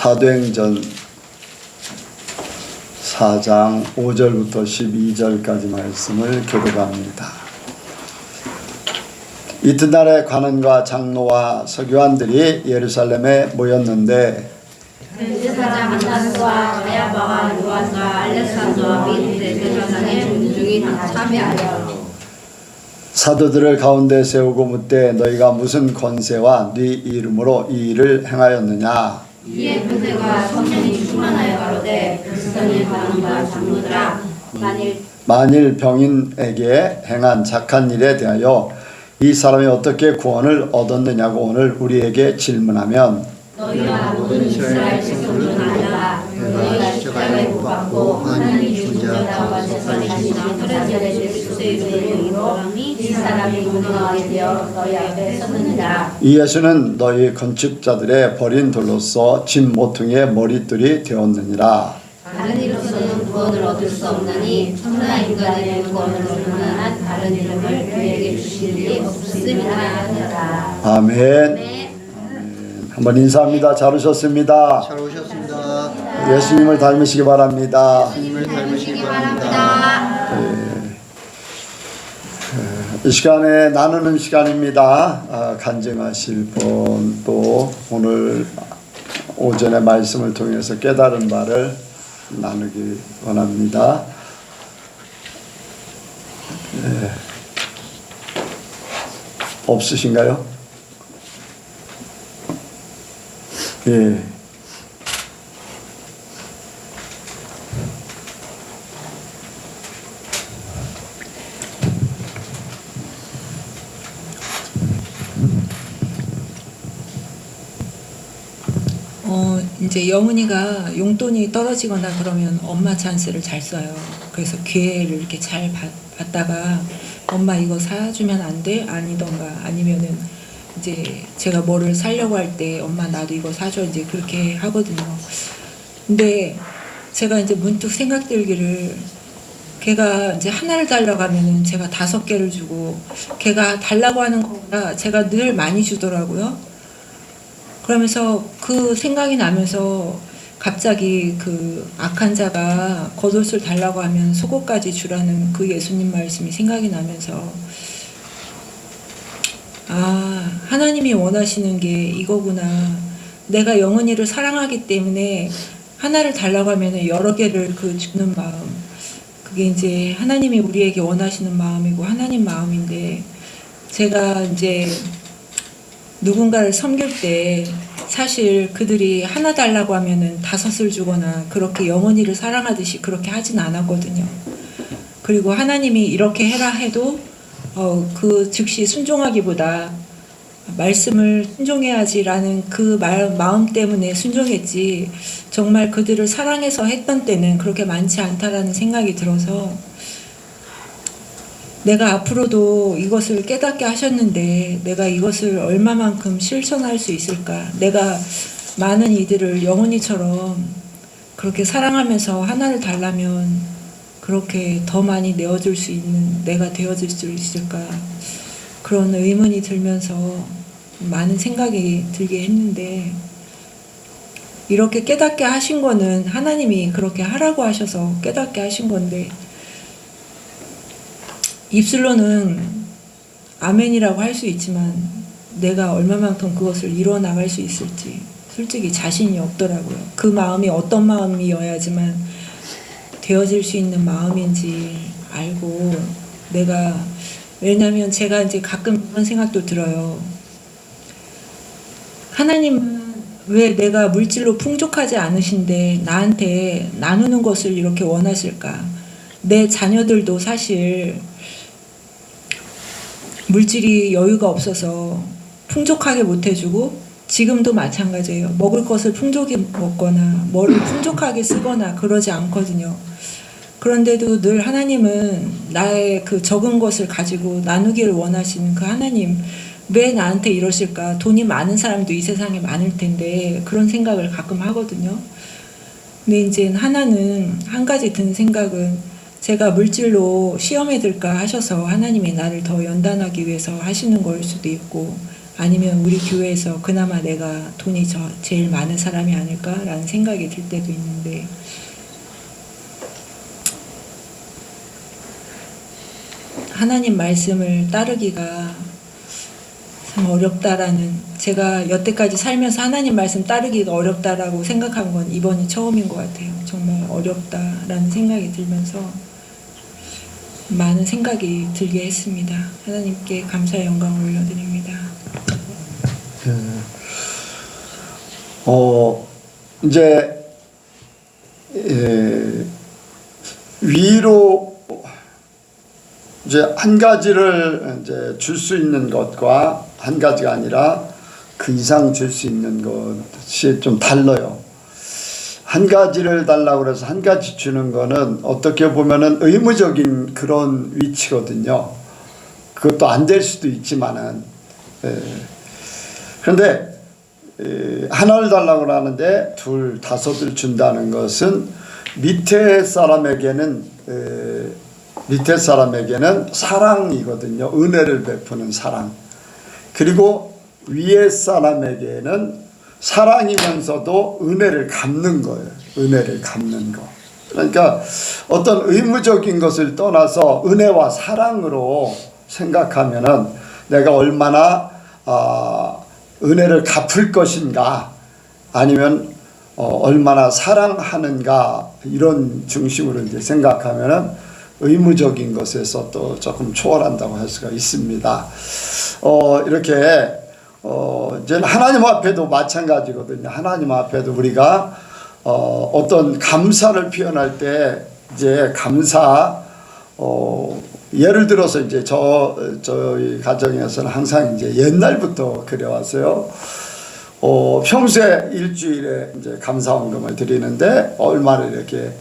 사도행전 4장 5절부터 12절까지 말씀을 교독합니다. 이튿날에 관원과 장로와 서기관들이 예루살렘에 모였는데 대제사장 안나스와 가야바와 요한과 알렉산더와 및 대제사장의 군중이 다 참여하여 사도들을 가운데 세우고 묻되 너희가 무슨 권세와 네 이름으로 이 일을 행하였느냐. 이에 그들과 성령이 충만하여 가로되 그리스도의 관원과 장로들아 만일 병인에게 행한 착한 일에 대하여 이 사람이 어떻게 구원을 얻었느냐고 오늘 우리에게 질문하면 너희와 모든 이스라엘 백성들은 알라. 너희가 십자가에 못 박고 하나님이 존재하다고 하셨사니 나사렛의 예수의 이름으로 이 사람이 건강하게 되어 너희 앞에 섰느니라. 이 예수는 너희 건축자들의 버린 돌로서 진 모퉁이의 머릿돌이 되었느니라. 다른 이로서는 구원을 얻을 수 없나니 천하 인간의 구원을 얻을 만한 다른 이름을 그에게 주신 일이 없음이라 하였다. 아멘. 한번 인사합니다. 잘 오셨습니다. 잘 오셨습니다. 예수님을 닮으시기 바랍니다. 예수님을 닮으시기 바랍니다. 이 시간에 나누는 시간입니다. 간증하실 분, 또 오늘 오전의 말씀을 통해서 깨달은 바를 나누기 원합니다. 없으신가요? 예. 이제 영은이가 용돈이 떨어지거나 그러면 엄마 찬스를 잘 써요. 그래서 기회를 이렇게 잘 받다가 엄마 이거 사주면 안 돼? 아니던가 아니면은 이제 제가 뭐를 사려고 할 때 엄마 나도 이거 사줘 이제 그렇게 하거든요. 근데 제가 이제 문득 생각 들기를 걔가 이제 하나를 달라고 하면은 제가 5개를 주고 걔가 달라고 하는 거보다 제가 늘 많이 주더라고요. 그러면서 그 생각이 나면서 갑자기 그 악한 자가 겉옷을 달라고 하면 속옷까지 주라는 그 예수님 말씀이 생각이 나면서 하나님이 원하시는 게 이거구나. 내가 영은이를 사랑하기 때문에 하나를 달라고 하면 여러 개를 그 주는 마음, 그게 이제 하나님이 우리에게 원하시는 마음이고 하나님 마음인데, 제가 이제 누군가를 섬길 때 사실 그들이 하나 달라고 하면은 5을 주거나 그렇게 영원히를 사랑하듯이 그렇게 하진 않았거든요. 그리고 하나님이 이렇게 해라 해도 그 즉시 순종하기보다 말씀을 순종해야지라는 그 마음 때문에 순종했지, 정말 그들을 사랑해서 했던 때는 그렇게 많지 않다라는 생각이 들어서 내가 앞으로도 이것을 깨닫게 하셨는데 내가 이것을 얼마만큼 실천할 수 있을까? 내가 많은 이들을 영원히처럼 그렇게 사랑하면서 하나를 달라면 그렇게 더 많이 내어줄 수 있는 내가 되어줄 수 있을까? 그런 의문이 들면서 많은 생각이 들게 했는데, 이렇게 깨닫게 하신 거는 하나님이 그렇게 하라고 하셔서 깨닫게 하신 건데, 입술로는 아멘이라고 할 수 있지만 내가 얼마만큼 그것을 이루어 나갈 수 있을지 솔직히 자신이 없더라고요. 그 마음이 어떤 마음이어야지만 되어질 수 있는 마음인지 알고, 왜냐면 제가 이제 가끔 그런 생각도 들어요. 하나님은 왜 내가 물질로 풍족하지 않으신데 나한테 나누는 것을 이렇게 원하실까? 내 자녀들도 사실 물질이 여유가 없어서 풍족하게 못 해주고, 지금도 마찬가지예요. 먹을 것을 풍족히 먹거나 뭐를 풍족하게 쓰거나 그러지 않거든요. 그런데도 늘 하나님은 나의 그 적은 것을 가지고 나누기를 원하시는 그 하나님, 왜 나한테 이러실까? 돈이 많은 사람도 이 세상에 많을 텐데 그런 생각을 가끔 하거든요. 근데 이제 하나는 한 가지 든 생각은, 제가 물질로 시험에 들까 하셔서 하나님이 나를 더 연단하기 위해서 하시는 걸 수도 있고, 아니면 우리 교회에서 그나마 내가 돈이 제일 많은 사람이 아닐까라는 생각이 들 때도 있는데, 하나님 말씀을 따르기가 참 어렵다라는, 제가 여태까지 살면서 하나님 말씀 따르기가 어렵다라고 생각한 건 이번이 처음인 것 같아요. 정말 어렵다라는 생각이 들면서 많은 생각이 들게 했습니다. 하나님께 감사의 영광을 올려드립니다. 이제 위로 이제 한 가지를 이제 줄 수 있는 것과 한 가지가 아니라 그 이상 줄 수 있는 것이 좀 달라요. 한 가지를 달라고 해서 한 가지 주는 거는 어떻게 보면은 의무적인 그런 위치거든요. 그것도 안 될 수도 있지만은, 그런데 하나를 달라고 하는데 둘, 다섯을 준다는 것은 밑에 사람에게는 사랑이거든요. 은혜를 베푸는 사랑. 그리고 위에 사람에게는 사랑이면서도 은혜를 갚는 거예요. 은혜를 갚는 거. 그러니까 어떤 의무적인 것을 떠나서 은혜와 사랑으로 생각하면은 내가 얼마나 은혜를 갚을 것인가, 아니면 얼마나 사랑하는가, 이런 중심으로 이제 생각하면은 의무적인 것에서 또 조금 초월한다고 할 수가 있습니다. 이렇게 이제 하나님 앞에도 마찬가지거든요. 하나님 앞에도 우리가 어떤 감사를 표현할 때 이제 감사, 예를 들어서 이제 저희 가정에서는 항상 이제 옛날부터 그래왔어요. 평소에 일주일에 이제 감사원금을 드리는데 얼마를 이렇게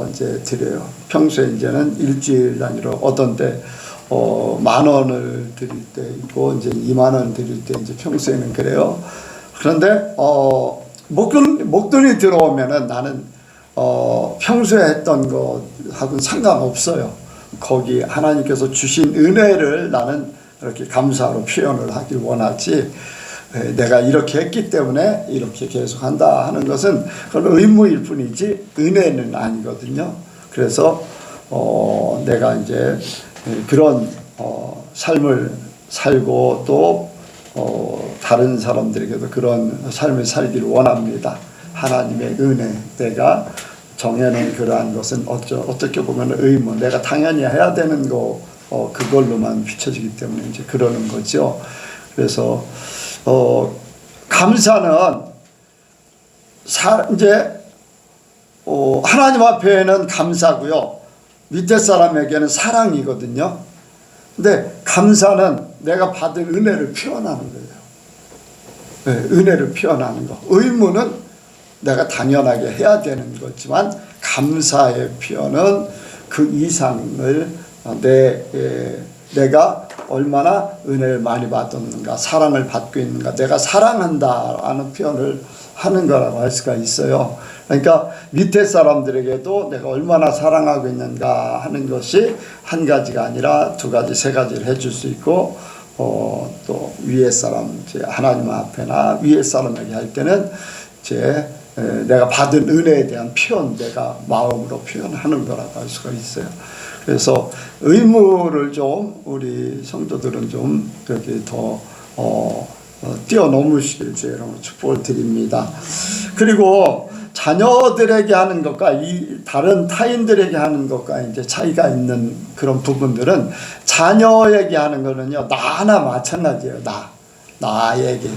이제 드려요. 평소에 이제는 일주일 단위로 어떤 때 10,000원을 드릴 때 있고 이제 20,000원 드릴 때 이제 평소에는 그래요. 그런데 목돈이 들어오면은 나는 평소에 했던 것하고는 상관없어요. 거기 하나님께서 주신 은혜를 나는 이렇게 감사로 표현을 하길 원하지, 내가 이렇게 했기 때문에 이렇게 계속한다 하는 것은 그건 의무일 뿐이지 은혜는 아니거든요. 그래서 내가 이제 그런 삶을 살고 또 다른 사람들에게도 그런 삶을 살기를 원합니다. 하나님의 은혜, 내가 정해놓은 그러한 것은 어떻게 보면 의무, 내가 당연히 해야 되는 거, 그걸로만 비춰지기 때문에 이제 그러는 거죠. 그래서 감사는 이제 하나님 앞에는 감사고요, 밑에 사람에게는 사랑이거든요. 근데 감사는 내가 받은 은혜를 표현하는 거예요. 네, 은혜를 표현하는 거. 의무는 내가 당연하게 해야 되는 거지만 감사의 표현은 그 이상을 내가 얼마나 은혜를 많이 받았는가, 사랑을 받고 있는가, 내가 사랑한다라는 표현을 하는 거라고 할 수가 있어요. 그러니까 밑에 사람들에게도 내가 얼마나 사랑하고 있는가 하는 것이 한 가지가 아니라 두 가지, 세 가지를 해줄 수 있고, 또 위에 사람, 하나님 앞에나 위에 사람에게 할 때는 이제 내가 받은 은혜에 대한 표현, 내가 마음으로 표현하는 거라고 할 수가 있어요. 그래서 의무를 좀 우리 성도들은 좀 이렇게 더 뛰어넘으시길 주의 이름으로 축복을 드립니다. 그리고 자녀들에게 하는 것과 이 다른 타인들에게 하는 것과 이제 차이가 있는 그런 부분들은, 자녀에게 하는 거는요, 나나 마찬가지예요. 나에게.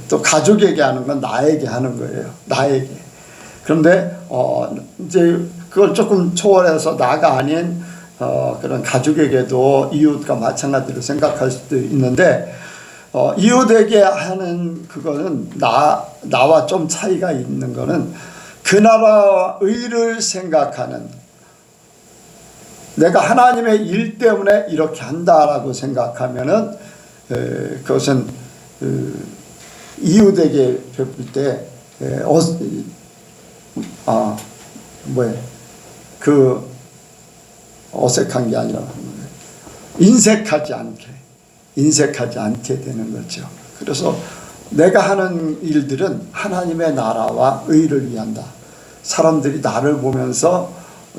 또 가족에게 하는 건 나에게 하는 거예요. 나에게. 그런데 이제 그걸 조금 초월해서 나가 아닌 그런 가족에게도 이웃과 마찬가지로 생각할 수도 있는데, 이웃에게 하는 그거는 나와 좀 차이가 있는 거는, 그 나라와 의를 생각하는, 내가 하나님의 일 때문에 이렇게 한다라고 생각하면은 그것은 이웃에게 베풀 때 어색한 게 아니라 인색하지 않게, 인색하지 않게 되는 거죠. 그래서 내가 하는 일들은 하나님의 나라와 의를 위한다. 사람들이 나를 보면서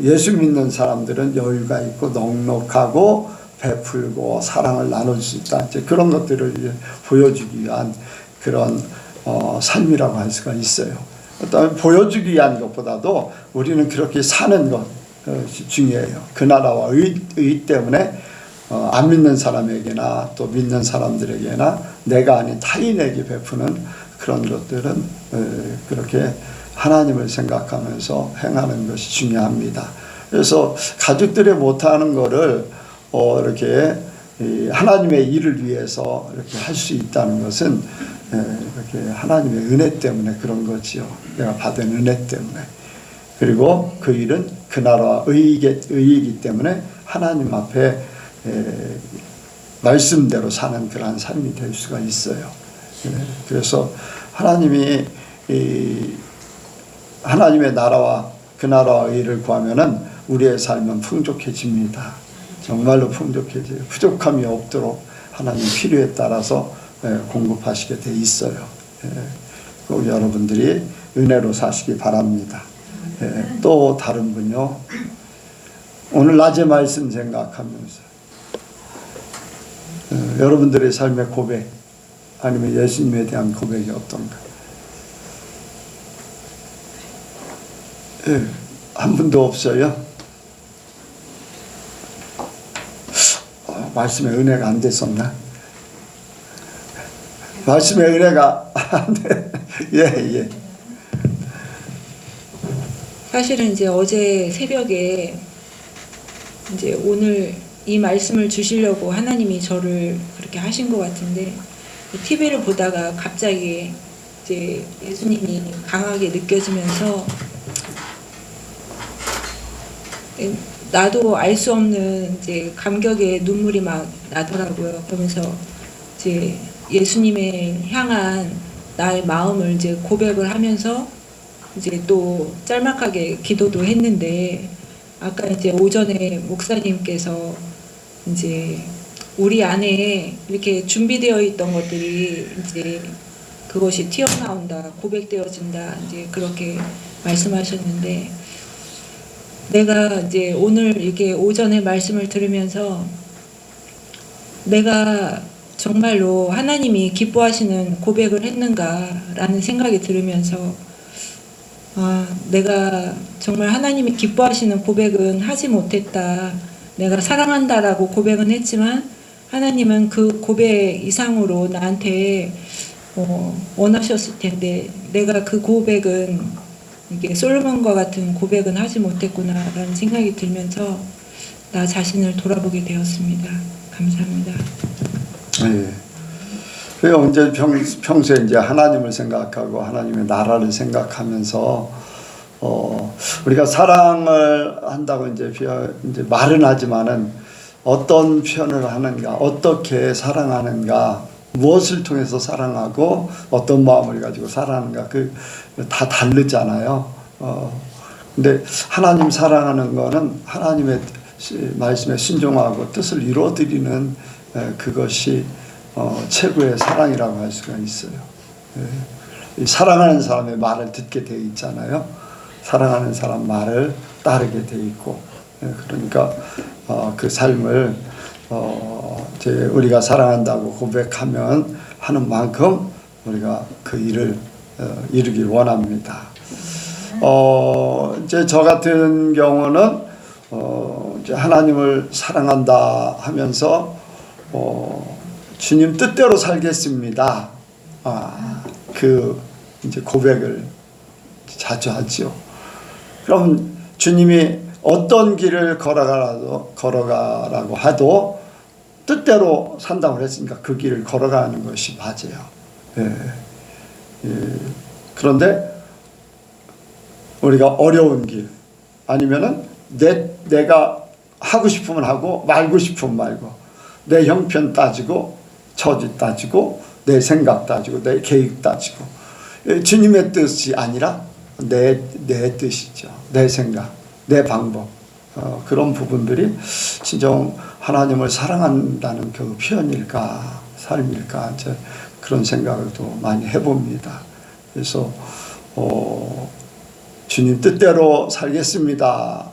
예수 믿는 사람들은 여유가 있고 넉넉하고 베풀고 사랑을 나눌 수 있다. 이제 그런 것들을 이제 보여주기 위한 그런 삶이라고 할 수가 있어요. 어떤 보여주기 위한 것보다도 우리는 그렇게 사는 것이 중요해요. 그 나라와 의 때문에 안 믿는 사람에게나 또 믿는 사람들에게나 내가 아닌 타인에게 베푸는 그런 것들은 그렇게 하나님을 생각하면서 행하는 것이 중요합니다. 그래서 가족들이 못하는 거를 이렇게 하나님의 일을 위해서 이렇게 할 수 있다는 것은 이렇게 하나님의 은혜 때문에 그런 거지요. 내가 받은 은혜 때문에. 그리고 그 일은 그 나라와 의이기 때문에 하나님 앞에 말씀대로 사는 그러한 삶이 될 수가 있어요. 그래서 하나님이 하나님의 나라와 그 나라와 의를 구하면은 우리의 삶은 풍족해집니다. 정말로 풍족해져요. 부족함이 없도록 하나님 필요에 따라서 공급하시게 돼 있어요. 꼭 여러분들이 은혜로 사시기 바랍니다. 또 다른 분요. 오늘 낮에 말씀 생각하면서 여러분들의 삶의 고백 아니면 예수님에 대한 고백이 어떤가? 한 분도 없어요? 말씀에 은혜가 안 됐었나? 말씀에 은혜가 안 돼. 예. 사실은 이제 어제 새벽에 이제 오늘 이 말씀을 주시려고 하나님이 저를 그렇게 하신 것 같은데 TV를 보다가 갑자기 이제 예수님이 강하게 느껴지면서 나도 알 수 없는 이제 감격의 눈물이 막 나더라고요. 그러면서 이제 예수님의 향한 나의 마음을 이제 고백을 하면서 이제 또 짤막하게 기도도 했는데 아까 이제 오전에 목사님께서 이제 우리 안에 이렇게 준비되어 있던 것들이 이제 그것이 튀어나온다, 고백되어진다, 이제 그렇게 말씀하셨는데 내가 이제 오늘 이렇게 오전에 말씀을 들으면서 내가 정말로 하나님이 기뻐하시는 고백을 했는가라는 생각이 들으면서 내가 정말 하나님이 기뻐하시는 고백은 하지 못했다. 내가 사랑한다라고 고백은 했지만 하나님은 그 고백 이상으로 나한테 원하셨을 텐데 내가 그 고백은 이게 솔로몬과 같은 고백은 하지 못했구나라는 생각이 들면서 나 자신을 돌아보게 되었습니다. 감사합니다. 예. 그 언제 평소에 이제 하나님을 생각하고 하나님의 나라를 생각하면서 우리가 사랑을 한다고 이제 말은 하지만은 어떤 표현을 하는가, 어떻게 사랑하는가, 무엇을 통해서 사랑하고 어떤 마음을 가지고 사랑하는가 그 다 다르잖아요. 근데 하나님 사랑하는 거는 하나님의 말씀에 순종하고 뜻을 이루어드리는 그것이 최고의 사랑이라고 할 수가 있어요. 사랑하는 사람의 말을 듣게 돼 있잖아요. 사랑하는 사람 말을 따르게 돼 있고, 그러니까 그 삶을 우리가 사랑한다고 고백하면 하는 만큼 우리가 그 일을 이루길 원합니다. 이제 저 같은 경우는 이제 하나님을 사랑한다 하면서 주님 뜻대로 살겠습니다. 그 이제 고백을 자주 하죠. 그럼 주님이 어떤 길을 걸어가라고 하도 뜻대로 산다고 했으니까 그 길을 걸어가는 것이 맞아요. 그런데 우리가 어려운 길 아니면은 내가 하고 싶으면 하고 말고 싶으면 말고 내 형편 따지고 처지 따지고 내 생각 따지고 내 계획 따지고 주님의 뜻이 아니라 내 뜻이죠. 내 생각, 내 방법 그런 부분들이 진정 하나님을 사랑한다는 그 표현일까, 삶일까, 이제 그런 생각을 또 많이 해봅니다. 그래서 주님 뜻대로 살겠습니다.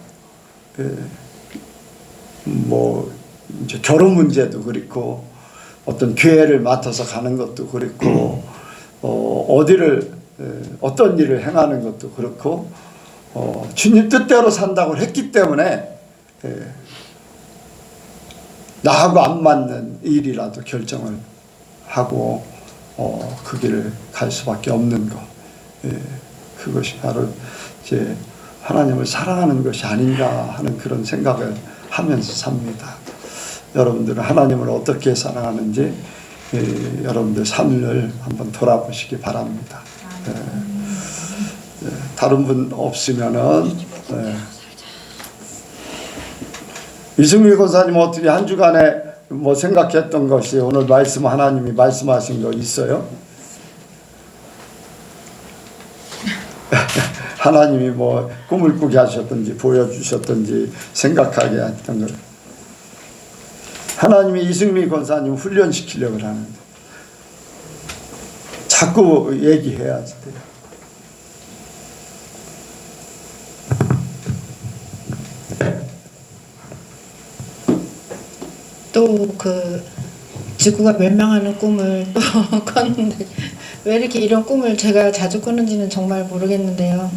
뭐 이제 결혼 문제도 그렇고 어떤 교회를 맡아서 가는 것도 그렇고 어디를 어떤 일을 행하는 것도 그렇고 주님 뜻대로 산다고 했기 때문에 나하고 안 맞는 일이라도 결정을 하고 그 길을 갈 수밖에 없는 것. 그것이 바로 이제 하나님을 사랑하는 것이 아닌가 하는 그런 생각을 하면서 삽니다. 여러분들은 하나님을 어떻게 사랑하는지 여러분들 삶을 한번 돌아보시기 바랍니다. 다른 분 없으면은 이승미 권사님 어떻게 한 주간에 뭐 생각했던 것이 오늘 말씀 하나님이 말씀하신 거 있어요? 하나님이 뭐 꿈을 꾸게 하셨든지 보여주셨든지 생각하게 했던 걸 하나님이 이승미 권사님 훈련시키려고 하는데 자꾸 얘기해야지 돼요. 또 그 지구가 멸망하는 꿈을 또 꿨는데 왜 이렇게 이런 꿈을 제가 자주 꾸는지는 정말 모르겠는데요.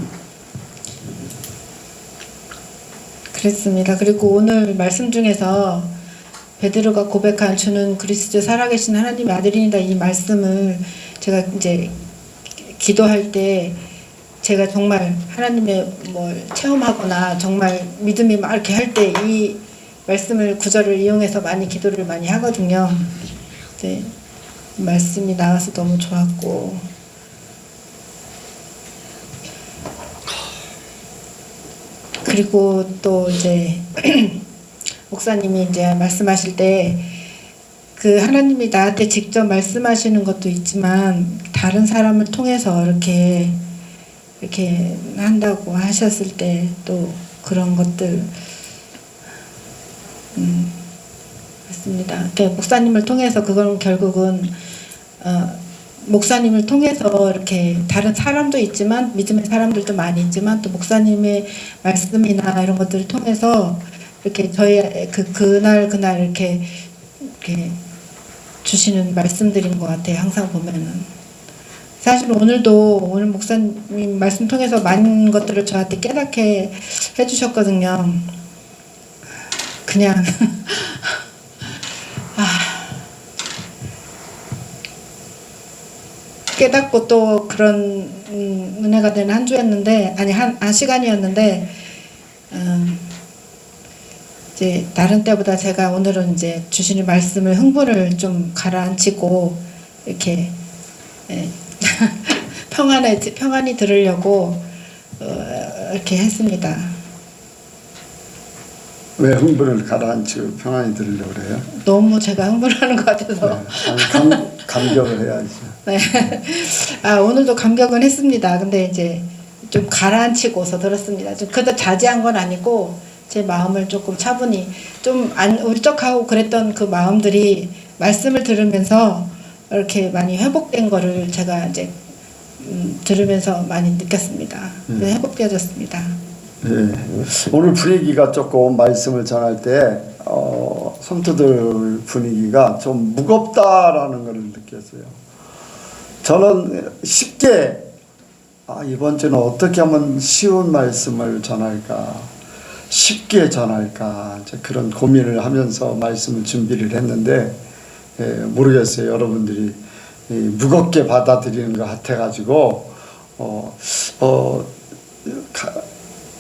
그랬습니다. 그리고 오늘 말씀 중에서 베드로가 고백한 주는 그리스도 살아계신 하나님의 아들이다 이 말씀을 제가 이제 기도할 때 제가 정말 하나님의 뭘 체험하거나 정말 믿음이 막 이렇게 할 때 이 말씀을 구절을 이용해서 많이 기도를 많이 하거든요. 네, 말씀이 나와서 너무 좋았고 그리고 또 이제 목사님이 이제 말씀하실 때 그 하나님이 나한테 직접 말씀하시는 것도 있지만 다른 사람을 통해서 이렇게 한다고 하셨을 때 또 그런 것들 맞습니다. 목사님을 통해서 그건 결국은 목사님을 통해서 이렇게 다른 사람도 있지만 믿음의 사람들도 많이 있지만 또 목사님의 말씀이나 이런 것들을 통해서 이렇게 저희 그날 이렇게 주시는 말씀들인 것 같아요. 항상 보면은 사실 오늘 목사님 말씀 통해서 많은 것들을 저한테 깨닫게 해주셨거든요. 그냥 깨닫고 또 그런 은혜가 되는 한 주였는데 한 시간이었는데 이제 다른 때보다 제가 오늘은 이제 주시는 말씀을 흥분을 좀 가라앉히고 이렇게 평안히 들으려고 이렇게 했습니다. 왜 흥분을 가라앉히고 평안히 들으려고 그래요? 너무 제가 흥분하는 것 같아서. 네. 감격을 해야죠. 네. 오늘도 감격은 했습니다. 근데 이제 좀 가라앉히고서 들었습니다. 좀 그래도 자제한 건 아니고 제 마음을 조금 차분히 좀 울적하고 그랬던 그 마음들이 말씀을 들으면서 이렇게 많이 회복된 거를 제가 이제 들으면서 많이 느꼈습니다. 회복되어졌습니다. 네. 오늘 분위기가 조금 말씀을 전할 때 성도들 분위기가 좀 무겁다라는 걸 느꼈어요. 저는 쉽게 이번 주는 어떻게 하면 쉬운 말씀을 전할까, 쉽게 전할까 이제 그런 고민을 하면서 말씀을 준비를 했는데 모르겠어요. 여러분들이 무겁게 받아들이는 것 같아가지고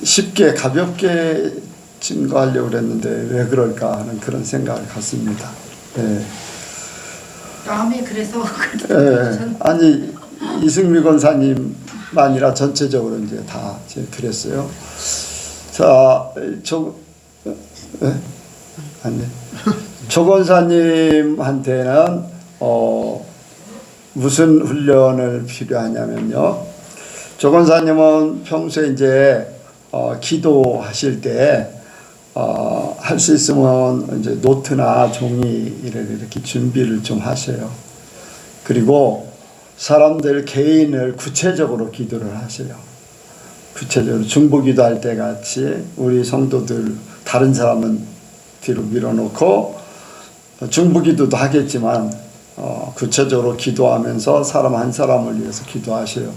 쉽게 가볍게 증거하려고 그랬는데 왜 그럴까 하는 그런 생각을 갖습니다. 마음이 그래서 아니 이승미 권사님 아니라 전체적으로 이제 다 이제 그랬어요. 자, 조 권사님한테는 무슨 훈련을 필요하냐면요. 조 권사님은 평소에 이제 기도하실 때 할 수 있으면 이제 노트나 종이를 이렇게 준비를 좀 하세요. 그리고 사람들 개인을 구체적으로 기도를 하세요. 구체적으로 중보기도 할 때 같이 우리 성도들 다른 사람은 뒤로 밀어놓고 중보기도도 하겠지만 구체적으로 기도하면서 사람 한 사람을 위해서 기도하세요.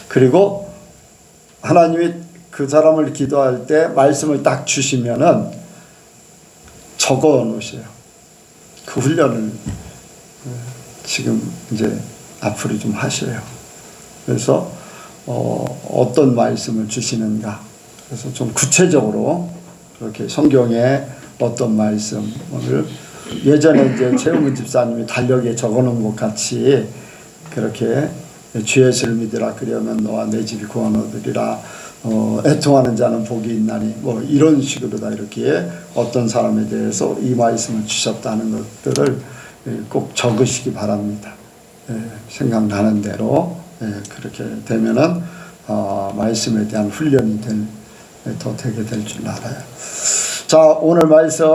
그리고 하나님이 그 사람을 기도할 때 말씀을 딱 주시면은 적어 놓으세요. 그 훈련을 지금 이제 앞으로 좀 하셔요. 그래서 어떤 말씀을 주시는가. 그래서 좀 구체적으로 그렇게 성경에 어떤 말씀을 예전에 이제 최은근 집사님이 달력에 적어놓은 것 같이 그렇게 주의 예수를 믿으라 그러면 너와 내 집이 구원 얻으리라. 애통하는 자는 복이 있나니 뭐 이런 식으로 다 이렇게 어떤 사람에 대해서 이 말씀을 주셨다는 것들을 꼭 적으시기 바랍니다. 생각나는 대로 그렇게 되면은 말씀에 대한 훈련이 더 되게 될 줄 알아요. 자, 오늘 말씀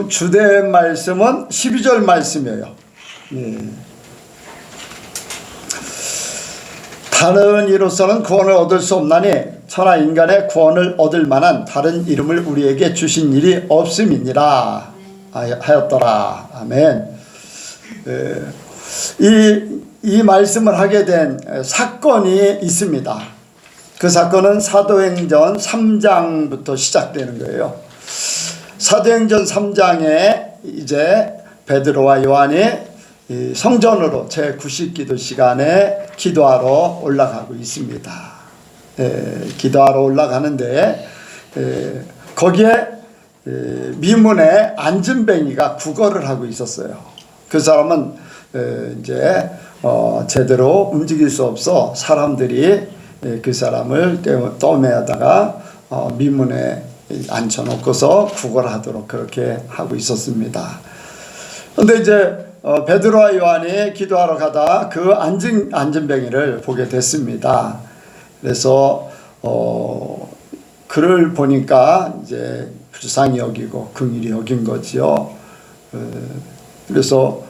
주된 말씀은 12절 말씀이에요. 다른 이로서는 구원을 얻을 수 없나니 천하 인간의 구원을 얻을 만한 다른 이름을 우리에게 주신 일이 없음이니라 하였더라. 아멘. 이 말씀을 하게 된 사건이 있습니다. 그 사건은 사도행전 3장부터 시작되는 거예요. 사도행전 3장에 이제 베드로와 요한이 성전으로 제90기도 시간에 기도하러 올라가고 있습니다. 기도하러 올라가는데 거기에 미문에 안진뱅이가 구걸을 하고 있었어요. 그 사람은 이제 제대로 움직일 수 없어 사람들이 그 사람을 떠매다가 미문에 앉혀놓고서 구걸하도록 그렇게 하고 있었습니다. 그런데 이제 베드로와 요한이 기도하러 가다 그 안진뱅이를 보게 됐습니다. 그래서 그를 보니까 이제 불쌍히 여기고 긍휼히 여긴 거지요. 그래서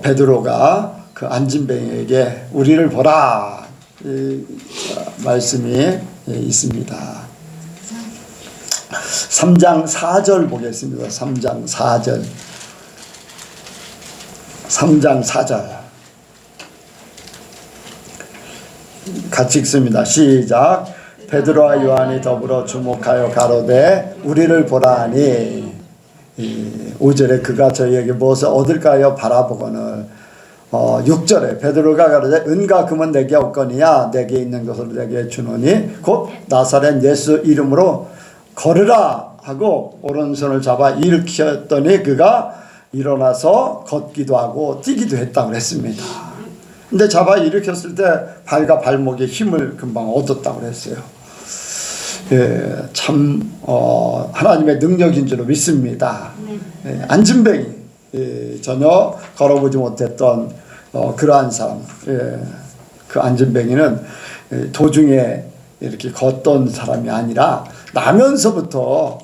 베드로가 그 안진뱅이에게 우리를 보라 이 말씀이 있습니다. 3장 4절 보겠습니다. 3장 4절. 3장 4절 같이 읽습니다. 시작. 베드로와 요한이 더불어 주목하여 가로되 우리를 보라니 5절에 그가 저희에게 무엇을 얻을까요 바라보거늘 6절에 베드로가 가로되 은과 금은 내게 없거니와 내게 있는 것을 내게 주노니 곧 나사렛 예수 이름으로 걸으라 하고 오른손을 잡아 일으켰더니 그가 일어나서 걷기도 하고 뛰기도 했다고 했습니다. 근데 잡아 일으켰을 때 발과 발목에 힘을 금방 얻었다고 했어요. 참 하나님의 능력인 줄 믿습니다. 안진뱅이 전혀 걸어보지 못했던 그러한 사람. 그 안진뱅이는 도중에 이렇게 걷던 사람이 아니라 나면서부터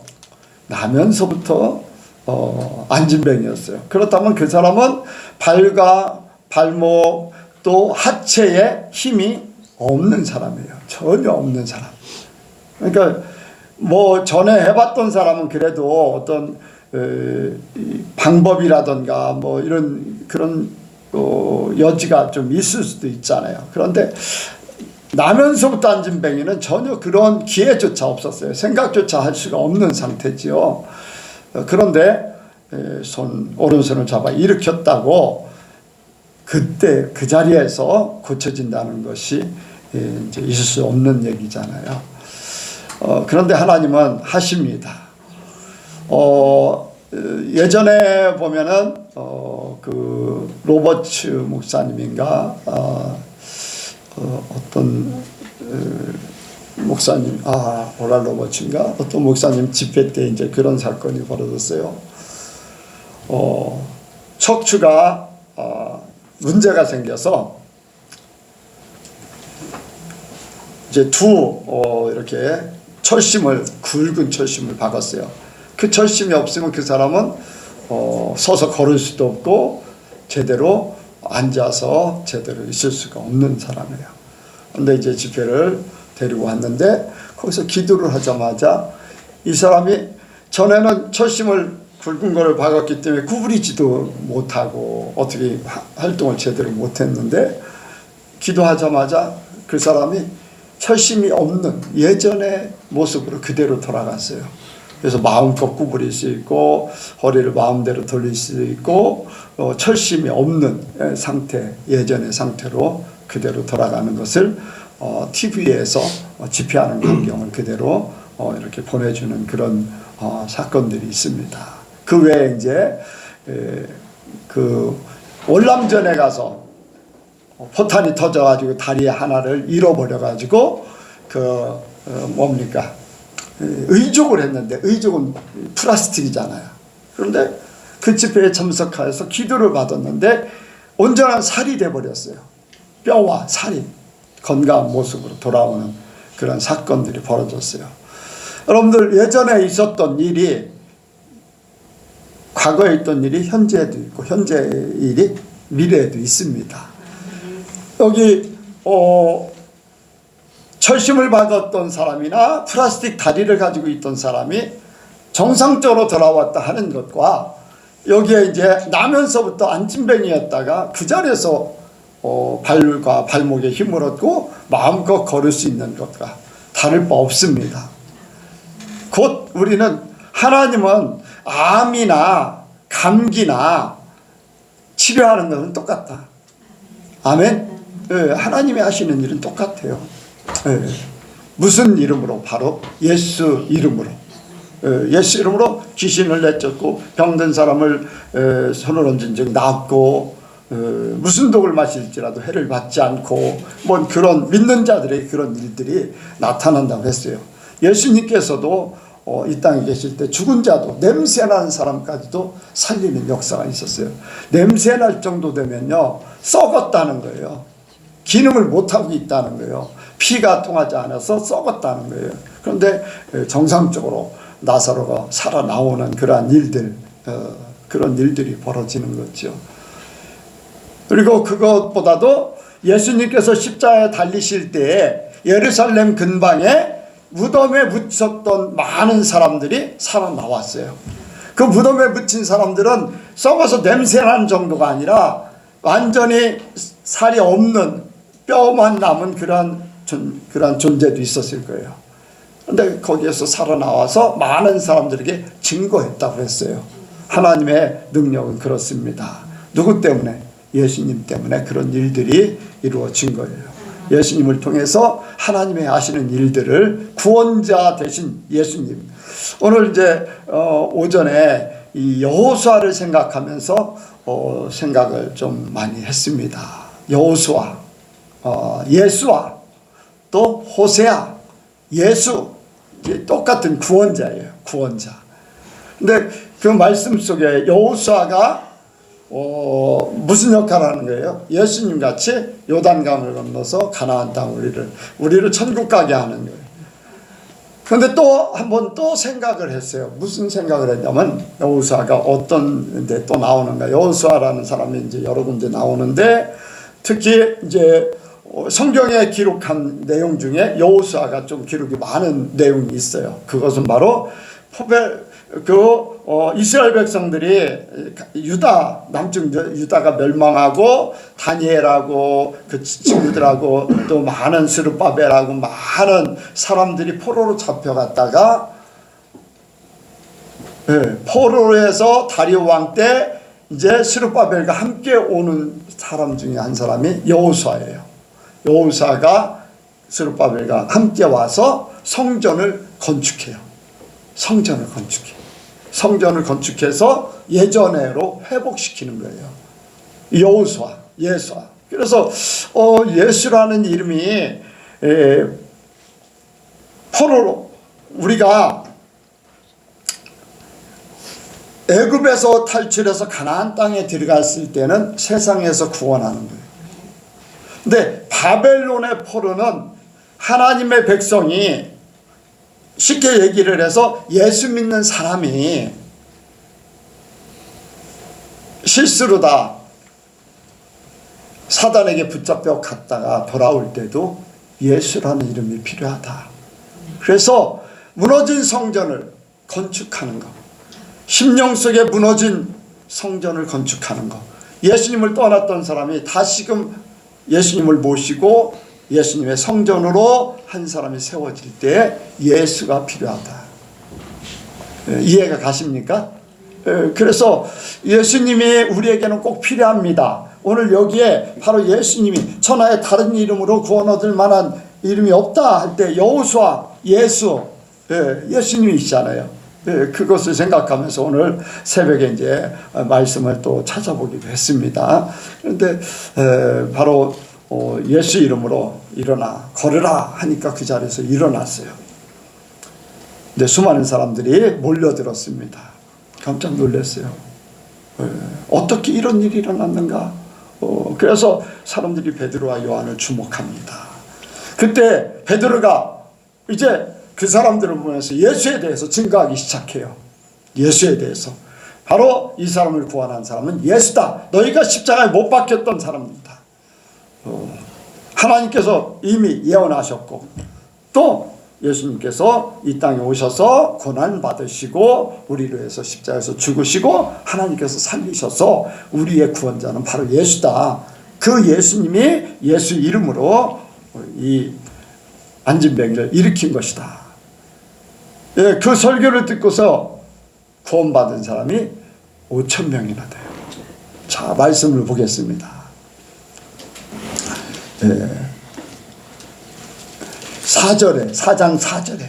안진뱅이였어요. 그렇다면 그 사람은 발과 발목 또 하체에 힘이 없는 사람이에요. 전혀 없는 사람. 그러니까 뭐 전에 해봤던 사람은 그래도 어떤 방법이라던가 뭐 이런 그런 여지가 좀 있을 수도 있잖아요. 그런데 나면서부터 안진뱅이는 전혀 그런 기회조차 없었어요. 생각조차 할 수가 없는 상태지요. 그런데 오른손을 잡아 일으켰다고 그때 그 자리에서 고쳐진다는 것이 이제 있을 수 없는 얘기잖아요. 그런데 하나님은 하십니다. 예전에 보면은 그 로버츠 목사님인가 어떤 목사님 오랄 로버츠인가 어떤 목사님 집회 때 이제 그런 사건이 벌어졌어요. 척추가 문제가 생겨서 이제 이렇게 철심을, 굵은 철심을 박았어요. 그 철심이 없으면 그 사람은 서서 걸을 수도 없고 제대로 앉아서 제대로 있을 수가 없는 사람이에요. 근데 이제 집회를 데리고 왔는데 거기서 기도를 하자마자 이 사람이 전에는 철심을 굵은 거를 박았기 때문에 구부리지도 못하고 어떻게 활동을 제대로 못했는데 기도하자마자 그 사람이 철심이 없는 예전의 모습으로 그대로 돌아갔어요. 그래서 마음껏 구부릴 수 있고 허리를 마음대로 돌릴 수 있고 철심이 없는 상태, 예전의 상태로 그대로 돌아가는 것을 TV에서 집회하는 광경을 그대로 이렇게 보내주는 그런 사건들이 있습니다. 그 외에 이제 그 월남전에 가서 포탄이 터져가지고 다리 하나를 잃어버려가지고 뭡니까? 의족을 했는데 의족은 플라스틱이잖아요. 그런데 그 집회에 참석해서 기도를 받았는데 온전한 살이 돼버렸어요. 뼈와 살이 건강한 모습으로 돌아오는 그런 사건들이 벌어졌어요. 여러분들 예전에 있었던 일이 과거에 있던 일이 현재에도 있고 현재 일이 미래에도 있습니다. 여기 철심을 받았던 사람이나 플라스틱 다리를 가지고 있던 사람이 정상적으로 돌아왔다 하는 것과 여기에 이제 나면서부터 안진뱅이였다가 그 자리에서 발과 발목에 힘을 얻고 마음껏 걸을 수 있는 것과 다를 바 없습니다. 곧 우리는 하나님은 암이나 감기나 치료하는 것은 똑같다. 아멘. 네, 하나님이 하시는 일은 똑같아요. 네. 무슨 이름으로? 바로 예수 이름으로. 예수 이름으로 귀신을 내쫓고 병든 사람을 손을 얹은 즉 낫고 무슨 독을 마실지라도 해를 받지 않고 뭐 그런 믿는 자들의 그런 일들이 나타난다고 했어요. 예수님께서도 이 땅에 계실 때 죽은 자도 냄새나는 사람까지도 살리는 역사가 있었어요. 냄새날 정도 되면요 썩었다는 거예요. 기능을 못하고 있다는 거예요. 피가 통하지 않아서 썩었다는 거예요. 그런데 정상적으로 나사로가 살아나오는 그러한 일들, 그런 일들이 벌어지는 거죠. 그리고 그것보다도 예수님께서 십자가에 달리실 때에 예루살렘 근방에 무덤에 묻혔던 많은 사람들이 살아나왔어요. 그 무덤에 묻힌 사람들은 썩어서 냄새나는 정도가 아니라 완전히 살이 없는 뼈만 남은 그러한 존재도 있었을 거예요. 그런데 거기에서 살아나와서 많은 사람들에게 증거했다고 했어요. 하나님의 능력은 그렇습니다. 누구 때문에? 예수님 때문에 그런 일들이 이루어진 거예요. 예수님을 통해서 하나님의 하시는 일들을 구원자 되신 예수님. 오늘 이제 오전에 이 여호수아를 생각하면서 생각을 좀 많이 했습니다. 여호수아, 예수아, 또 호세아, 예수 똑같은 구원자예요. 구원자. 근데 그 말씀 속에 여호수아가 무슨 역할을 하는 거예요? 예수님 같이 요단강을 건너서 가나안 땅 우리를 천국 가게 하는 거예요. 그런데 또 한 번 또 생각을 했어요. 무슨 생각을 했냐면 여호수아가 어떤 데 또 나오는가? 여호수아라는 사람이 이제 여러 군데 나오는데 특히 이제 성경에 기록한 내용 중에 여호수아가 좀 기록이 많은 내용이 있어요. 그것은 바로 이스라엘 백성들이 유다 남쪽 유다가 멸망하고 다니엘하고 그 친구들하고 또 많은 스룹바벨하고 많은 사람들이 포로로 잡혀갔다가 포로에서 다리오 왕 때 이제 스룹바벨과 함께 오는 사람 중에 한 사람이 여호수아예요. 여호수아가 스룹바벨과 함께 와서 성전을 건축해요. 성전을 건축해서 예전으로 회복시키는 거예요. 여호수아, 예수아. 그래서 예수라는 이름이 포로로 우리가 애굽에서 탈출해서 가나안 땅에 들어갔을 때는 세상에서 구원하는 거예요. 근데 바벨론의 포로는 하나님의 백성이 쉽게 얘기를 해서 예수 믿는 사람이 실수로다 사단에게 붙잡혀 갔다가 돌아올 때도 예수라는 이름이 필요하다. 그래서 무너진 성전을 건축하는 것, 심령 속에 무너진 성전을 건축하는 것, 예수님을 떠났던 사람이 다시금 예수님을 모시고 예수님의 성전으로 한 사람이 세워질 때 예수가 필요하다. 이해가 가십니까? 그래서 예수님이 우리에게는 꼭 필요합니다. 오늘 여기에 바로 예수님이 천하의 다른 이름으로 구원 얻을 만한 이름이 없다 할 때 여호수아, 예수, 예수님이시잖아요. 그것을 생각하면서 오늘 새벽에 이제 말씀을 또 찾아보기도 했습니다. 그런데 바로 예수 이름으로 일어나 걸으라 하니까 그 자리에서 일어났어요. 근데 수많은 사람들이 몰려들었습니다. 깜짝 놀랐어요. 어떻게 이런 일이 일어났는가? 그래서 사람들이 베드로와 요한을 주목합니다. 그때 베드로가 이제 그 사람들을 보면서 예수에 대해서 증거하기 시작해요. 예수에 대해서. 바로 이 사람을 구원한 사람은 예수다. 너희가 십자가에 못 박혔던 사람이다. 하나님께서 이미 예언하셨고 또 예수님께서 이 땅에 오셔서 고난 받으시고 우리를 위해서 십자가에서 죽으시고 하나님께서 살리셔서 우리의 구원자는 바로 예수다. 그 예수님이 예수 이름으로 이 안진뱅이를 일으킨 것이다. 그 설교를 듣고서 구원받은 사람이 5,000명이나 돼요. 자, 말씀을 보겠습니다. 4절에 4장 4절에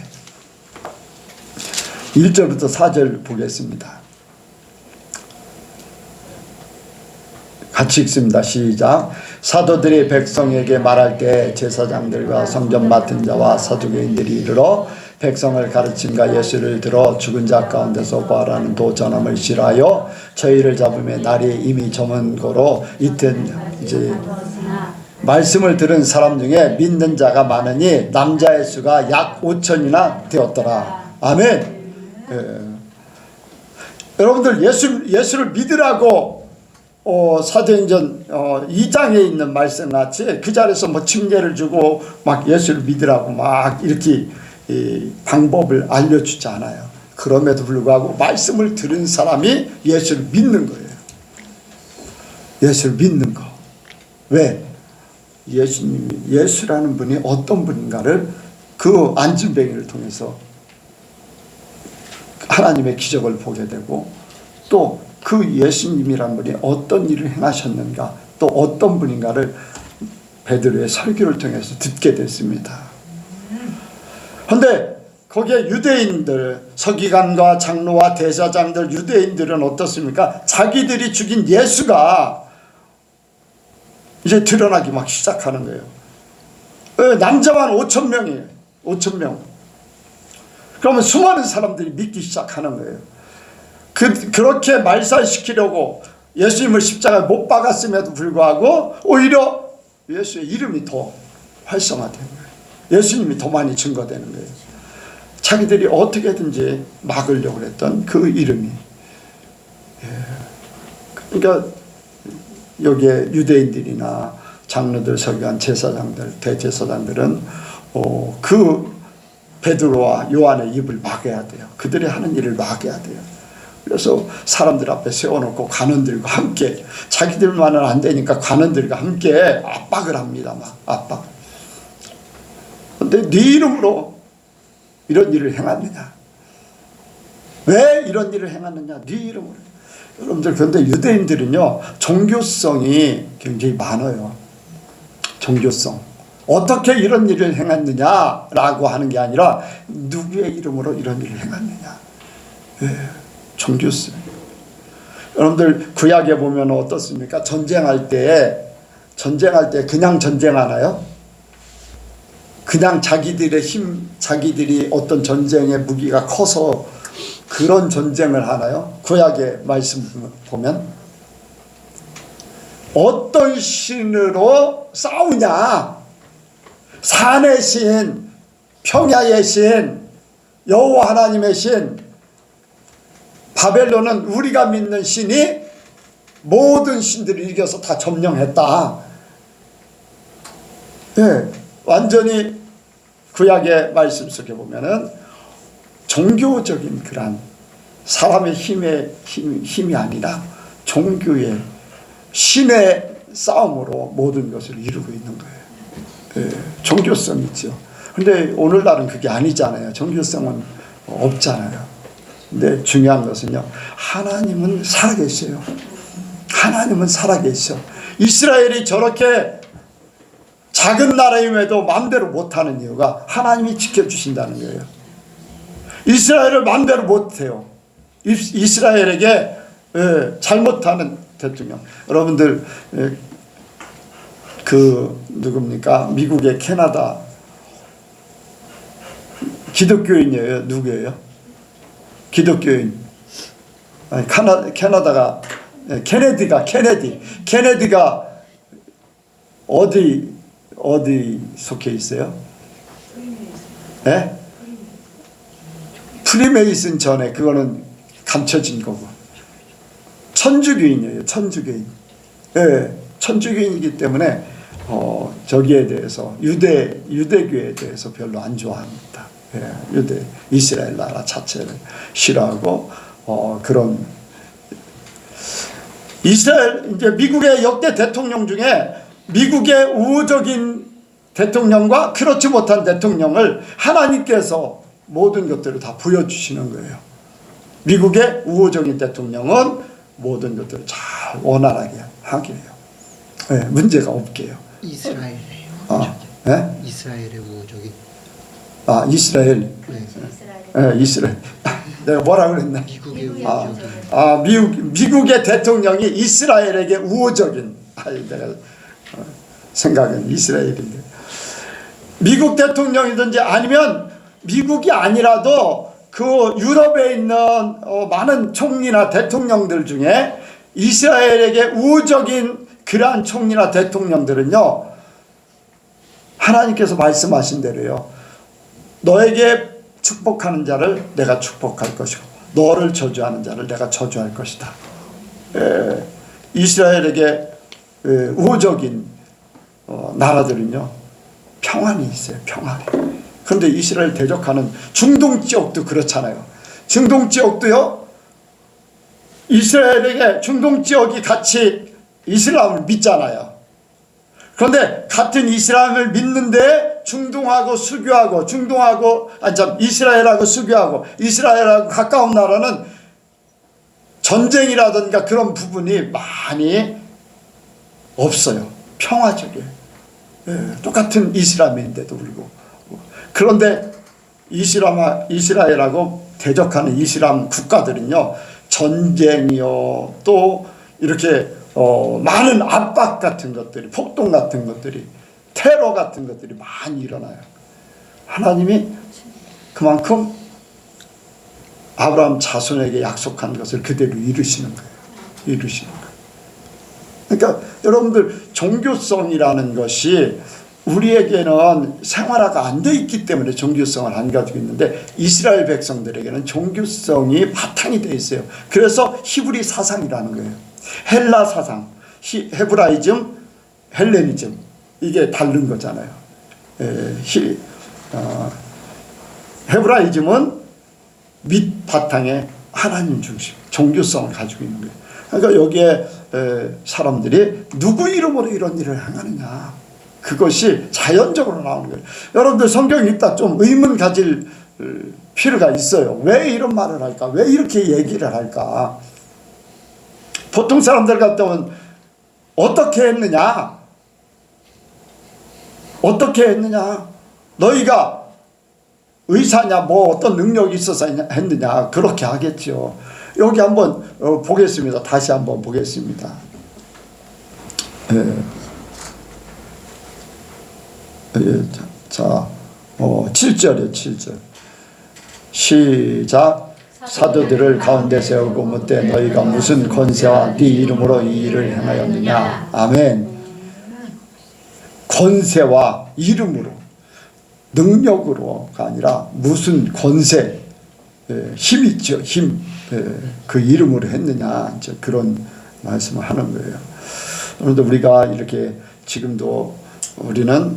1절부터 4절 보겠습니다. 같이 읽습니다. 시작. 사도들이 백성에게 말할 때 제사장들과 성전 맡은 자와 사두개인들이 이르러 백성을 가르침과 예수를 들어 죽은 자 가운데서 부활하는 도 전함을 싫어하여 저희를 잡음에 날이 이미 저문 거로 이틀 이제 말씀을 들은 사람 중에 믿는 자가 많으니 남자의 수가 약 5,000이나 되었더라. 아멘. 여러분들 예수를 믿으라고 사도행전 2장에 있는 말씀 같이 그 자리에서 뭐 침례를 주고 막 예수를 믿으라고 막 이렇게 방법을 알려주지 않아요. 그럼에도 불구하고 말씀을 들은 사람이 예수를 믿는 거예요. 예수를 믿는 거. 왜? 예수라는 분이 어떤 분인가를 그 안진뱅이를 통해서 하나님의 기적을 보게 되고 또 그 예수님이란 분이 어떤 일을 행하셨는가 또 어떤 분인가를 베드로의 설교를 통해서 듣게 됐습니다. 그런데 거기에 유대인들, 서기관과 장로와 대제사장들, 유대인들은 어떻습니까? 자기들이 죽인 예수가 이제 드러나기 막 시작하는 거예요. 남자만 5,000명이에요. 5,000명. 그러면 수많은 사람들이 믿기 시작하는 거예요. 그렇게 말살시키려고 예수님을 십자가에 못 박았음에도 불구하고 오히려 예수의 이름이 더 활성화되는 거예요. 예수님이 더 많이 증거되는 거예요. 자기들이 어떻게든지 막으려고 했던 그 이름이. 그러니까 여기에 유대인들이나 장로들, 서기관, 제사장들, 대제사장들은 그 베드로와 요한의 입을 막아야 돼요. 그들이 하는 일을 막아야 돼요. 그래서 사람들 앞에 세워놓고 관원들과 함께 자기들만은 안 되니까 관원들과 함께 압박을 합니다. 막 압박. 그런데 네 이름으로 이런 일을 행하느냐? 왜 이런 일을 행하느냐? 네 이름으로. 여러분들 그런데 유대인들은요 종교성이 굉장히 많아요. 종교성. 어떻게 이런 일을 행했느냐라고 하는 게 아니라 누구의 이름으로 이런 일을 행했느냐. 종교성. 여러분들 구약에 보면 어떻습니까? 전쟁할 때 그냥 전쟁하나요? 그냥 자기들의 힘, 자기들이 어떤 전쟁의 무기가 커서 그런 전쟁을 하나요? 구약의 말씀 보면 어떤 신으로 싸우냐? 산의 신, 평야의 신, 여호와 하나님의 신 바벨론은 우리가 믿는 신이 모든 신들을 이겨서 다 점령했다. 예, 완전히 구약의 말씀 속에 보면은 종교적인 그런 사람의 힘이 아니라 종교의 신의 싸움으로 모든 것을 이루고 있는 거예요. 예, 종교성 있죠. 근데 오늘날은 그게 아니잖아요. 종교성은 없잖아요. 근데 중요한 것은요, 하나님은 살아계셔요. 하나님은 살아계셔. 이스라엘이 저렇게 작은 나라임에도 마음대로 못하는 이유가 하나님이 지켜주신다는 거예요. 이스라엘을 마음대로 못해요. 이스라엘에게 잘못하는 대통령. 여러분들 그 누굽니까? 미국의 캐나다 기독교인이에요? 누구예요? 기독교인. 아니, 캐나다가 케네디가 어디 속해 있어요? 네? 프리메이슨 전에 그거는 감춰진 거고. 천주교인이에요. 천주교인. 예, 천주교인이기 때문에 저기에 대해서 유대교에 대해서 별로 안 좋아합니다. 예, 이스라엘 나라 자체를 싫어하고 그런 이스라엘 이제 미국의 역대 대통령 중에 미국의 우호적인 대통령과 그렇지 못한 대통령을 하나님께서 모든 것들을 다 보여주시는 거예요. 미국의 우호적인 대통령은 모든 것들을 잘 원활하게 하게 해요. 네, 문제가 없게 해요. 이스라엘이에요. 네? 이스라엘의 우호적인. 이스라엘. 네. 네, 이스라엘. 내가 뭐라 그랬나? 미국의 우호적인. 미국의 대통령이 이스라엘에게 우호적인. 내가 생각은 이스라엘인데. 미국 대통령이든지 아니면 미국이 아니라도 그 유럽에 있는 많은 총리나 대통령들 중에 이스라엘에게 우호적인 그러한 총리나 대통령들은요, 하나님께서 말씀하신 대로요, 너에게 축복하는 자를 내가 축복할 것이고 너를 저주하는 자를 내가 저주할 것이다. 이스라엘에게 우호적인 나라들은요, 평안이 있어요. 평안이. 그런데 이스라엘 대적하는 중동 지역도 그렇잖아요. 중동 지역도요, 이스라엘에게 중동 지역이 같이 이슬람을 믿잖아요. 그런데 같은 이슬람을 믿는데 이스라엘하고 수교하고 이스라엘하고 가까운 나라는 전쟁이라든가 그런 부분이 많이 없어요. 평화적이에요. 똑같은 이슬람인데도 불구하고. 그런데 이스라엘하고 대적하는 이슬람 국가들은요, 전쟁이요, 또 이렇게 많은 압박 같은 것들이, 폭동 같은 것들이, 테러 같은 것들이 많이 일어나요. 하나님이 그만큼 아브라함 자손에게 약속한 것을 그대로 이루시는 거예요. 그러니까 여러분들, 종교성이라는 것이 우리에게는 생활화가 안 돼 있기 때문에 종교성을 안 가지고 있는데, 이스라엘 백성들에게는 종교성이 바탕이 돼 있어요. 그래서 히브리 사상이라는 거예요. 헬라 사상, 헤브라이즘, 헬레니즘, 이게 다른 거잖아요. 헤브라이즘은 밑 바탕에 하나님 중심, 종교성을 가지고 있는 거예요. 그러니까 여기에 사람들이 누구 이름으로 이런 일을 행하느냐, 그것이 자연적으로 나오는 거예요. 여러분들 성경 읽다 좀 의문 가질 필요가 있어요. 왜 이런 말을 할까? 왜 이렇게 얘기를 할까? 보통 사람들 같으면 어떻게 했느냐? 너희가 의사냐, 뭐 어떤 능력이 있어서 했느냐? 그렇게 하겠죠. 여기 한번 보겠습니다. 다시 한번 보겠습니다. 7절이요. 7절. 시작. 사도들을 가운데 세우고 묻되 너희가 무슨 권세와 네 이름으로 이 일을 행하였느냐. 아멘. 권세와 이름으로, 능력으로가 아니라 무슨 권세, 힘 있죠. 힘. 그 이름으로 했느냐. 이제 그런 말씀을 하는 거예요. 그런데 우리가 이렇게 지금도 우리는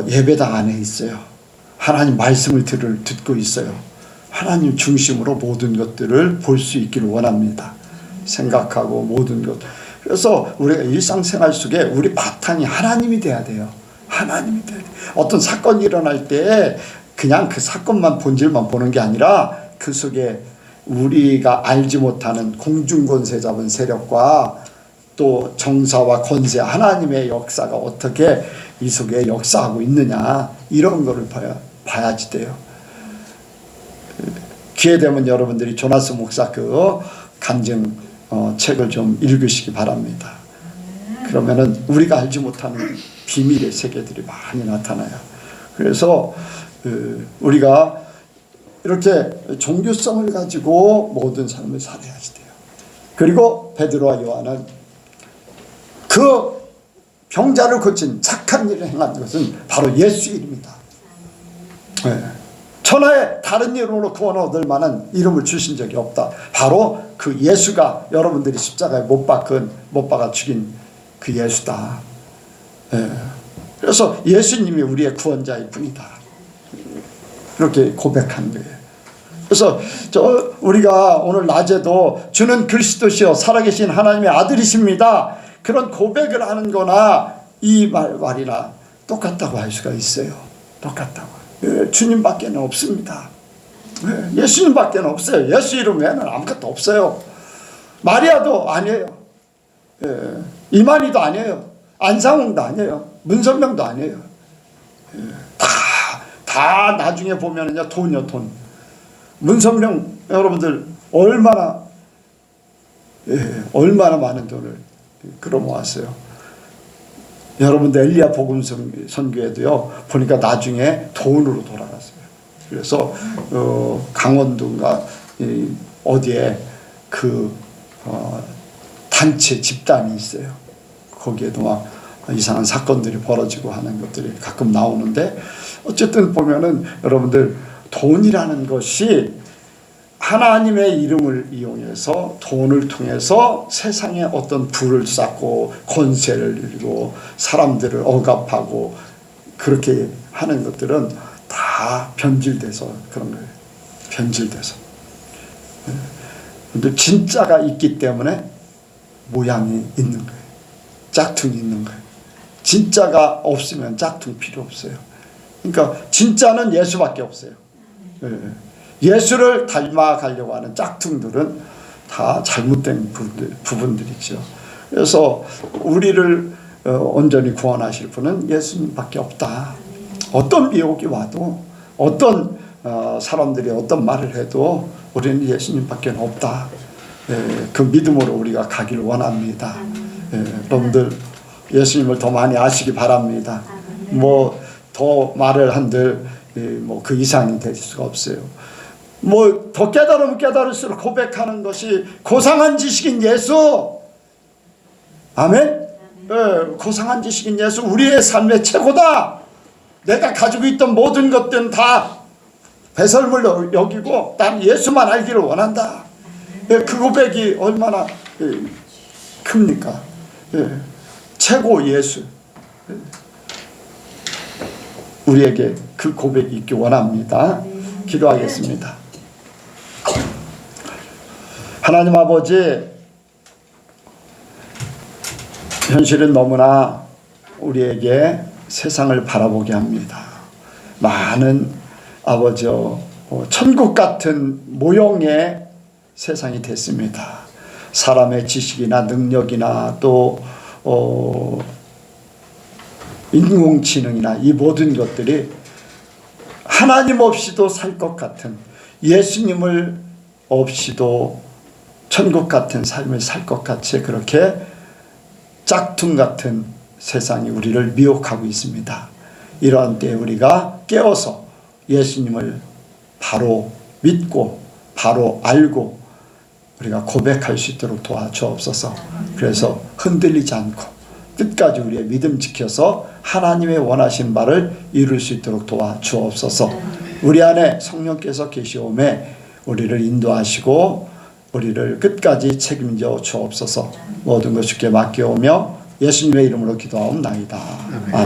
예배당 안에 있어요. 하나님 말씀을 듣고 있어요. 하나님 중심으로 모든 것들을 볼 수 있기를 원합니다. 생각하고 모든 것. 그래서 우리가 일상생활 속에 우리 바탕이 하나님이 돼야 돼요. 하나님이 돼야 돼요. 어떤 사건이 일어날 때 그냥 그 사건만 본질만 보는 게 아니라 그 속에 우리가 알지 못하는 공중권세 잡은 세력과 또 정사와 권세 하나님의 역사가 어떻게 이 속에 역사하고 있느냐 이런 거를 봐야지 돼요. 기회 되면 여러분들이 조나스 목사 그 간증 책을 좀 읽으시기 바랍니다. 그러면은 우리가 알지 못하는 비밀의 세계들이 많이 나타나요. 그래서 우리가 이렇게 종교성을 가지고 모든 삶을 살아야지 돼요. 그리고 베드로와 요한은 그 병자를 고친 착한 일을 행한 것은 바로 예수 이름이다. 천하에 다른 이름으로 구원 얻을 만한 이름을 주신 적이 없다. 바로 그 예수가 여러분들이 십자가에 못 박아 죽인 그 예수다. 그래서 예수님이 우리의 구원자일 뿐이다. 이렇게 고백한 거예요. 그래서 우리가 오늘 낮에도 주는 그리스도시요 살아계신 하나님의 아들이십니다. 그런 고백을 하는 거나 이 말이나 똑같다고 할 수가 있어요. 똑같다고. 주님밖에는 없습니다. 예수님밖에는 없어요. 예수 이름 외에는 아무것도 없어요. 마리아도 아니에요. 이만희도 아니에요. 안상홍도 아니에요. 문선명도 아니에요. 다 나중에 보면은요 돈이요 돈. 문선명 여러분들 얼마나 많은 돈을 끌어모았어요. 여러분들 엘리야 복음 선교에도요 보니까 나중에 돈으로 돌아갔어요. 그래서 강원도인가 어디에 그 단체 집단이 있어요. 거기에도 막 이상한 사건들이 벌어지고 하는 것들이 가끔 나오는데 어쨌든 보면은 여러분들 돈이라는 것이 하나님의 이름을 이용해서 돈을 통해서 세상에 어떤 부를 쌓고 권세를 이루고 사람들을 억압하고 그렇게 하는 것들은 다 변질돼서 그런 거예요. 변질돼서. 근데 진짜가 있기 때문에 모양이 있는 거예요. 짝퉁이 있는 거예요. 진짜가 없으면 짝퉁 필요 없어요. 그러니까 진짜는 예수밖에 없어요. 예수를 닮아가려고 하는 짝퉁들은 다 잘못된 부분들이죠. 그래서 우리를 온전히 구원하실 분은 예수님밖에 없다. 어떤 미혹이 와도 어떤 사람들이 어떤 말을 해도 우리는 예수님밖에 없다. 그 믿음으로 우리가 가기를 원합니다. 여러분들 예수님을 더 많이 아시기 바랍니다. 뭐 더 말을 한들 뭐 그 이상이 될 수가 없어요. 뭐 더 깨달으면 깨달을수록 고백하는 것이 고상한 지식인 예수. 아멘. 고상한 지식인 예수 우리의 삶의 최고다. 내가 가지고 있던 모든 것들은 다 배설물로 여기고 난 예수만 알기를 원한다. 그 고백이 얼마나 큽니까? 최고 예수. 우리에게 그 고백이 있기 원합니다. 기도하겠습니다. 하나님 아버지, 현실은 너무나 우리에게 세상을 바라보게 합니다. 많은 아버지 천국 같은 모형의 세상이 됐습니다. 사람의 지식이나 능력이나 또 인공지능이나 이 모든 것들이 하나님 없이도 살 것 같은, 예수님을 없이도 천국 같은 삶을 살 것 같이 그렇게 짝퉁 같은 세상이 우리를 미혹하고 있습니다. 이러한 때에 우리가 깨어서 예수님을 바로 믿고 바로 알고 우리가 고백할 수 있도록 도와주옵소서. 그래서 흔들리지 않고 끝까지 우리의 믿음 지켜서 하나님의 원하신 바를 이룰 수 있도록 도와주옵소서. 우리 안에 성령께서 계시오매 우리를 인도하시고 우리를 끝까지 책임져 주옵소서. 모든 것 주께 맡겨오며 예수님의 이름으로 기도하옵나이다. 아멘.